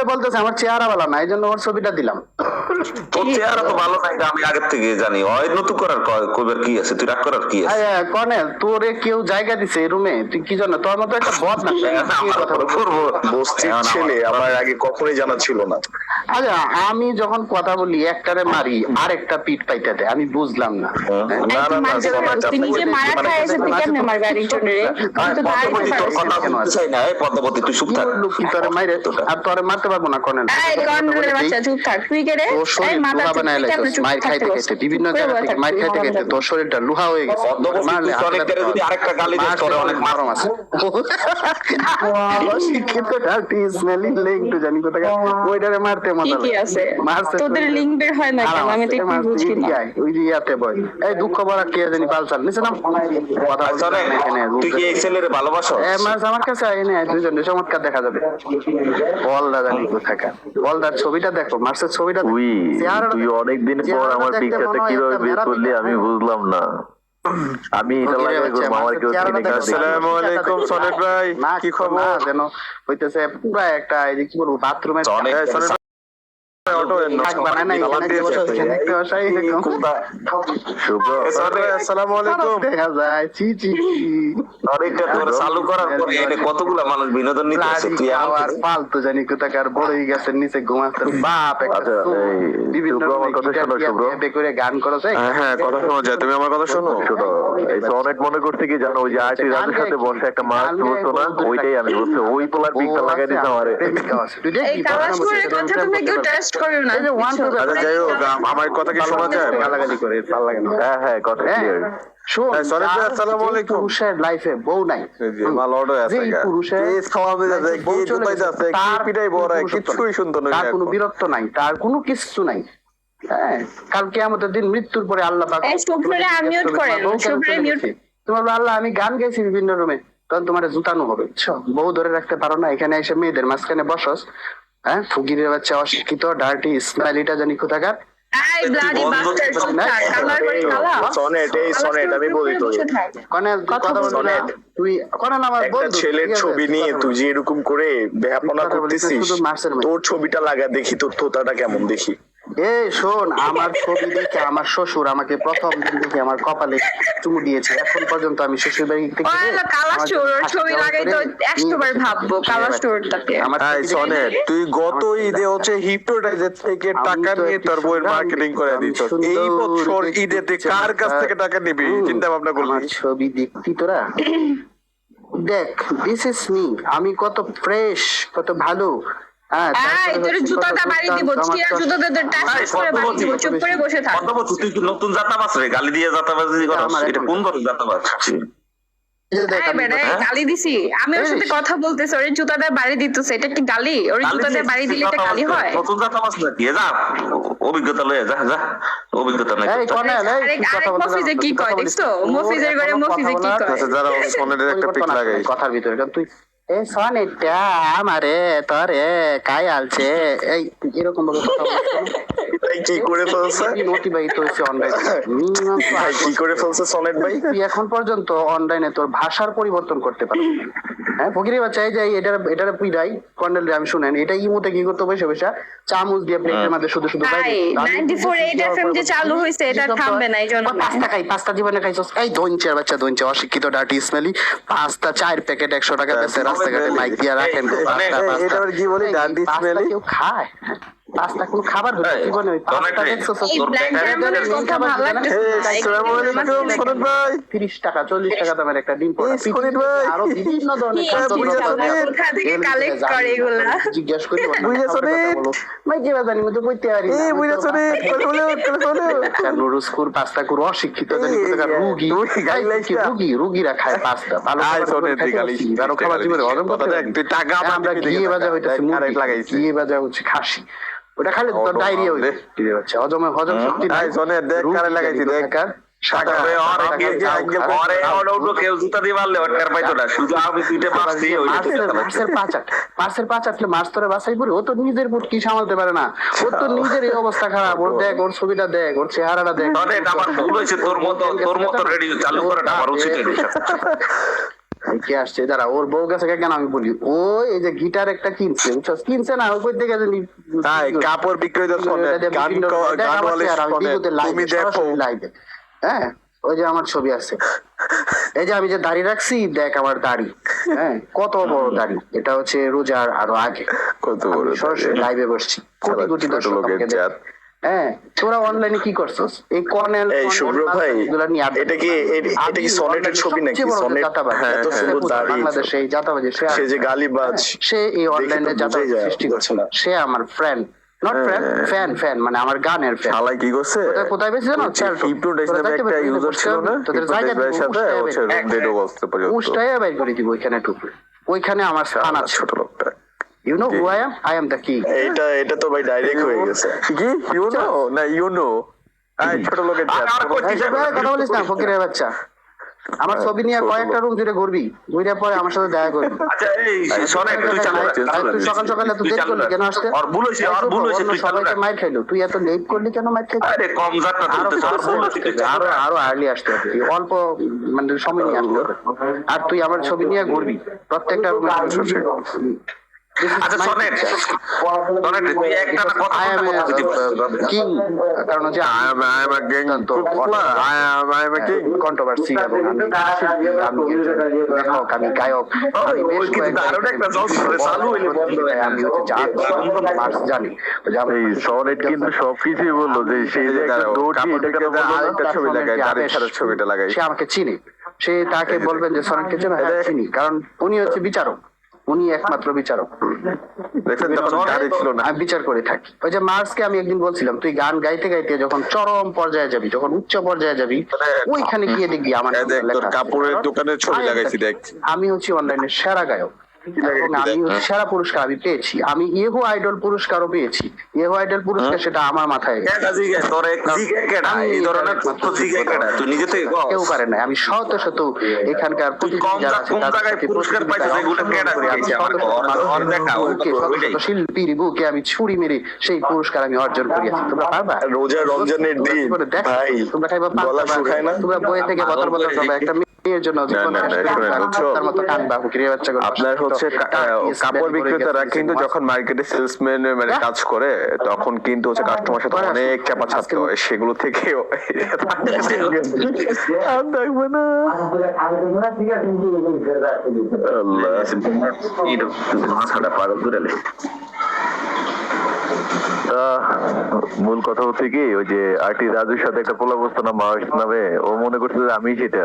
করে বলতেছে আমার চেহারা ভালো না, এই জন্য ওর ছবিটা দিলাম। তোর চেহারা তো ভালো নাই, আমি আগের থেকে জানি। ওই নতুন করার কইবার কি আছে, তুই রাগ করার কি আছে? কর্নেল তোরে কেউ জায়গা দিছে এই রুমে, তুই কি জানো তোর মতো একটা বদ না বস্তির ছেলে আমার আগে কখনোই জানা ছিল না। আচ্ছা আমি যখন কথা বলি একটারে মারি আর একটা পিঠ পাইতে দেয়, আমি বুঝলাম না। না না না নিজে মারা খায় এসে তুই কেমনে মারবি আরেকজনের? পদ্মাবতী তুই চুপ থাক। কি তোরে মাইরে আর তোরে মারতে পারবো না কর্নেল। এই কর্নেলের বাচ্চা চুপ থাক। তুই কে রে? এই মাথা বানায় লাইছস, মার খাইতে খাইতে বিভিন্ন জায়গা থেকে মার খাইতে খাইতে তোর শরীরটা লুহা হয়ে গেছে। মারলে অনেকটারে যদি আরেকটা গালি দেয় তোরে অনেক মারম আছে। শিক্ষিত ডার্টি স্মেলিং লিঙ্ক তো জানি কোথা ওইটারে মারতে মজা লাগে। কি আছে তোদের লিঙ্ক বের হয় না কেন? আমি তো একটু বুঝি না। ওই যে ইয়াতে বই এই দুঃখ ভরা কে জানি পালসার নিছে না কথা বলছ না এখানে। তুই কি এই ছেলেরে ভালোবাসো? আমার কাছে আইনে দুইজন চমৎকার দেখা যাবে। বলদা জানি কোথাকার, বলদার ছবিটা দেখো, মার্সের ছবিটা তুই অনেকদিন পর আমার পিকচারটা কিভাবে বের করলি আমি বুঝলাম না। আমি এটা লাগাই করব আমার কেউ চিনি না। আসসালামু আলাইকুম সনেট ভাই, কি খবর? যেন হইতেছে পুরো একটা এই যে কি বলবো বাথরুমে অটো বানায় না এখানে বসে এখানে একটা বসাই এরকম। শুভ আসসালামু আলাইকুম। দেখা যায় চি চি আরেকটা তোর চালু করার পরে এটা কতগুলা মানুষ বিনোদন নিতে আসে, তুই আর ফালতু জানি কোথাকার বড়ই গাছের নিচে ঘুমাচ্ছে বাপ একটা বিভিন্ন কথা শোনো শুভ্র, করে গান করছে। হ্যাঁ কথা শোনা যায়, তুমি আমার কথা শোনো। শোনো এই সনেট মনে করতে কি জানো ওই যে আরটি রাজুর সাথে বসে একটা মাছ বলতো না, ওইটাই আমি বলছি ওই পোলার পিকটা লাগাই দিতে আমারে। এই কালাশপুরের কথা তুমি কেউ টেস্ট করো না। আচ্ছা যাই হোক, আমার কথা কি শোনা যায়? গালাগালি করে ভালো লাগে না। হ্যাঁ কথা ক্লিয়ার। সনেট ভাই আসসালামু আলাইকুম। পুরুষের লাইফে বউ নাই, মাল অর্ডার আছে যে পুরুষের কেস খাওয়াবে যাচ্ছে, কি জুতাইতে আছে, কি পিটাই বড়, কিছুই সুন্দর নয়। তার কোনো বিরক্ত নাই, তার কোনো কিছু নাই। হ্যাঁ কালকে আমাদের দিন মৃত্যুর পরে আল্লাহ পাক এই শুভ্রে আনমিউট করেন, শুভ্রে মিউট। তোমার আল্লাহ আমি গান গাইছি বিভিন্ন রুমে, তখন তোমার জুতানো হবে বউ ধরে রাখতে পারো না, এখানে এসে মেয়েদের মাঝখানে বসস। হ্যাঁ ফুগিরের বাচ্চা অশিক্ষিত ডার্টি স্মাইলিটা জানি কোথাকার। এই ব্লাডি বাস্টার্ড কালার করে কালা সনেট এই সনেট আমি বলি তো কনে কথা বল না তুই কোন আমার একটা ছেলের ছবি নিয়ে তুই যে এরকম করে বেহাপনা করতেছিস, তোর ছবিটা লাগা দেখি তোর থোতাটা কেমন দেখি। এই শোন, আমার ছবি দেখে আমার শ্বশুর আমাকে প্রথম দিন দেখে আমার কপালে চুমু দিয়েছে। এখন পর্যন্ত আমি শ্বশুর বাড়ি থেকে কালাস্টোর ছবি লাগাই তো 100 বার ভাববো কালাস্টোরটাকে। এই সনেট তুই গত ঈদে হচ্ছে হিপনোটাইজার থেকে টাকা নিয়ে তোর বইয়ের মার্কেটিং করে দিছস, এই বছর ঈদেতে কার কাছ থেকে টাকা নিবি চিন্তা ভাবনা করলি? আমার ছবি দেখতি তোরা? দেখ দিস ইজ মি, আমি কত ফ্রেশ কত ভালো। তোর জুতাটা বাড়ি দিব, চিয়া জুতাতে তোর টাচ করে বাড়ি দিব, চুপ করে বসে থাক। পদ্মাবতী তুই কি নতুন যাতাবাস রে? গালি দিয়ে যাতাবাজি করছ, এটা কোন করে যাতাবাজ? গালি দিছি আমি, ওর সাথে কথা বলতেছি, ওর জুতাটা বাড়ি দিতেছে, এটা কি গালি? ওর জুতাটা বাড়ি দিলে এটা গালি হয়? নতুন যাতাবাস নাকি? যা অভিজ্ঞতা লয়ে যা যা, অভিজ্ঞতা নাই। আরেক মফিজে কি কয় দেখছো? মফিজের ঘরে মফিজে কি কয়? যারা সনেটের একটা পিক লাগাই কথার ভিতরে তুই এই সনেটটা আমারে তোরে কাই আলছে এই এরকম ভাবে কথা কি করে ফেলছে অতিবাহিত হয়েছে অনলাইনে। কি করে ফেলছে সনেট ভাই? তুই এখন পর্যন্ত অনলাইনে তোর ভাষার পরিবর্তন করতে পারবি। হ্যাঁ ফকিরি বাচ্চা এই যে এটার পিড়াই কর্নেল আমি শুনেন, এটা ইমোতে কি করতে বসে বসে চামচ দিয়ে প্লেটের মধ্যে শুধু শুধু 94.8 FM যে চালু হইছে এটা থামবে না, এইজন্য পাস্তা খাই, পাস্তা জীবনে খাইছস এই দইঞ্চের বাচ্চা দইঞ্চে অশিক্ষিত ডার্টি স্মেলি পাস্তা 4 প্যাকেট 100 টাকা বেচে রাস্তাঘাটে মাইক দিয়ে রাখেন। এটা কি বলি ডার্টি স্মেলি? কেউ খায় পাস্তা কোন খাবার হচ্ছে জীবনে? ওই পাস্তা দেখছস এই ব্ল্যাক ডায়মন্ডের কথা ভালো লাগতেছে। আসসালামু আলাইকুম সনেট ভাই। 30 টাকা 40 টাকা দামের একটা ডিম পোড়া সনেট ভাই আরো বিভিন্ন ধরনের কোথা থেকে কালেক্ট করে এগুলা জিজ্ঞেস করি বুঝা সনেট ভাই কি জানি মতো কইতে পারি না। এই বুঝা সনেট বলো নুডলস কুর পাস্তা কুর অশিক্ষিত জানি কোথাকার রুগীরা খায় পাস্তা ভালো ভালো খাবার জীবনে হজম করতে তুই টাকা আমরা ঘিয়ে ভাজা হইতাছে লাগাইছি, ঘিয়ে ভাজা হচ্ছে খাসি, ওটা খালি তো ডায়রিয়া হইছে হচ্ছে হজম শক্তি নাই। সনেট দেখ কারে লাগাইছি দেখ কেউ জুতা দিয়ে মারলে পাইতো না, শুধু আমি দুইটা মাছ দিয়ে মাছের পাঁচ আটলে মাছ তোরে বাসাই পড়ে, ও তো নিজের বুট কি সামালতে পারে না, ওর তো নিজের এই অবস্থা খারাপ। ওর দেখ ওর ছবিটা দেখ, ওর চেহারাটা দেখ। আমার ভুল হয়েছে, তোর মতো রেডি চালু করাটা আমার উচিত। কে আসছে যারা ওর বউ গেছে কেন আমি বলি ও এই যে গিটার একটা কিনছে বুঝছস? কিনছে না ওই কই থেকে জানি তাই কাপড় বিক্রেতা শোনে গান গানওয়ালি শোনে তুমি দেখো লাইভে হ্যাঁ ওই যে আমার ছবি আছে এই যে আমি যে দাড়ি রাখছি দেখ আমার দাড়ি হ্যাঁ কত বড় দাড়ি এটা হচ্ছে রোজার আরো আগে কত বড় আমি সরাসরি লাইভে বসছি কোটি কোটি ছোট দর্শক লোকের আমাকে দেখে। জাত। হ্যাঁ তোরা অনলাইনে কি করছস এই কর্নেল এই শুভ্র ভাই, এটা কি সনেটের ছবি নাকি? সনেট? হ্যাঁ, এত সুন্দর দাড়ি। বাংলাদেশে এই জাতাবাজি সে যে গালিবাজ, সে এই অনলাইনে তো জাতাবাজি বোঝাই যায়, সৃষ্টি করছে বুঝছো না? সে আমার ফ্রেন্ড নট ফ্রেন্ড ফ্যান মানে আমার গানের ফ্যান শালা কি করছে কোথায় বেশি জানো হিপনোটাইজ নামে একটা ইউজার ছিল না তোদের জায়গা হিপনোটাইজের সাথে হচ্ছে রুম ডেডও বসতে পর্যন্ত উষ্টায় বাইর করে দিব ওইখানে ঢুকবে ওইখানে আমার স্থান আছে ছোট লোকটা you know who I am the king এটা তো ভাই ডাইরেক্ট হয়ে গেছে। কি ইউ নো না ইউ নো এই ছোট লোকের জাত। কথা বলিস না ফকিরের বাচ্চা আমার ছবি নিয়ে কয়েকটা রুম জুড়ে ঘুরবি ঘুরে পরে আমার সাথে দেখা করবি আচ্ছা এই শোনে তুই চালু রাখ, তুই সকাল সকালে তুই দেরি করলি কেন আসতে আর ভুল হইছে তুই চালু সবাইকে রাখ। মাইর খাইলো তুই এত লেট করলি কেন মাইর খাইলি আরে কম যাত্রা তুলতেছ আর ভুল হইছে তুই চালু আরো রাখ। আরো আর্লি আসতে হবে তুই অল্প মানে সময় নিয়ে আসতে হবে আর তুই আমার ছবি নিয়ে ঘুরবি প্রত্যেকটা রুমে আচ্ছা শোনে তুই একটা না কথা বলতে দিবি কিং কারণ হচ্ছে I am a king. I am a king. Controversy এবং আমি লেখক আমি গায়ক আমি বেশ আমি হচ্ছে মার্কস জানি এই সনেট কিন্তু সবকিছুই বললো যে সেই যে একটা দৌড়টি এটাকে বললো আরেকটা ছবি লাগাই দাড়ি ছাড়ার ছবিটা লাগাই সে আমাকে চিনে সে তাকে বলবেন যে সনেটকে চেনো হ্যাঁ চিনি কারণ উনি হচ্ছে বিচারক উনি একমাত্র বিচারক দেখছেন তখন গাড়ি ছিল না আমি বিচার করে থাকি ওই যে মার্কসকে আমি একদিন বলছিলাম তুই গান গাইতে গাইতে যখন চরম পর্যায়ে যাবি যখন উচ্চ পর্যায়ে যাবি ওইখানে গিয়ে দেখবি আমার এই দেখ তোর লেখা আছে। কাপড়ের দোকানের ছবি লাগাইছি দেখ আমি হচ্ছে অনলাইনের সেরা গায়ক এবং আমি হচ্ছে সেরা পুরস্কার আমি পেয়েছি আমি ইয়েহো আইডল পুরস্কারও পেয়েছি ইয়েহো আইডল পুরস্কার সেটা আমার মাথায় গেছে। কেডা জিগে তোর এক জিগে কেডা এই ধরনের তথ্য জিগে কেডা তুই নিজে থেকে কর। কেউ পারে না আমি শত শত এখানকার কম কোন জায়গায় পুরস্কার পাইছিস এগুলো কেডা দিয়েছে আমার আর দেখা শিল্পীর বুকে আমি ছুরি মেরে সেই পুরস্কার আমি অর্জন করিয়েছি তোমরা পারবা রোজা রমজানের দিন ভাই, তোমরা খাইবা গলা শুকায় না? তোমরা বই থেকে বোতল বোতল খাবা একটা মেয়ের জন্য জীবন না, শুনেন, বুঝছো? তার মতো কানবা হুকিরিয়া বাচ্চা আপনার হচ্ছে কাপড় বিক্রেতারা কিন্তু যখন মার্কেটে সেলসম্যান মানে কাজ করে তখন কিন্তু হচ্ছে কাস্টমার সাথে অনেক চাপা ছাড়তে হয় সেগুলো থেকে আর দেখবে না মাথাটা পাগল করে লে। মূল কথা হচ্ছে কি ওই যে আরটি রাজুর সাথে একটা পোলা বসতো না মার্স নামে ও মনে করছে যে আমি সেটা